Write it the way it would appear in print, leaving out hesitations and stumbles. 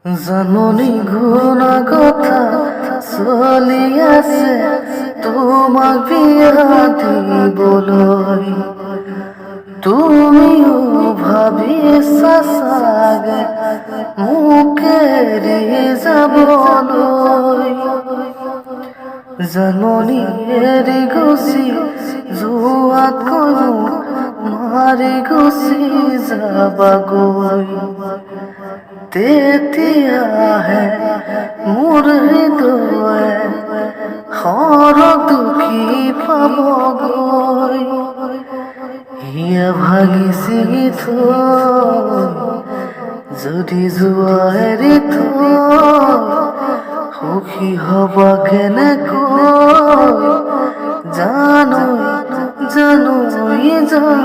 জাননি ঘুণা কথা চলি আছে তোমাক বিয়া দিবলৈ তুমিও ভাবিছা চাগে মোক এৰি যাবলৈ জাননি এৰি গুচি যোৱাতকৈ মোক মাৰি গুচি যাবাগৈ তেতিয়াহে মোৰ হৃদয়ে সৰগ দুখী পাবগৈ হিয়া ভাঙি ছিঙি থৈ যদি যোৱা এৰি থৈ সুখী হবা কেনেকৈ জানো জানো জানো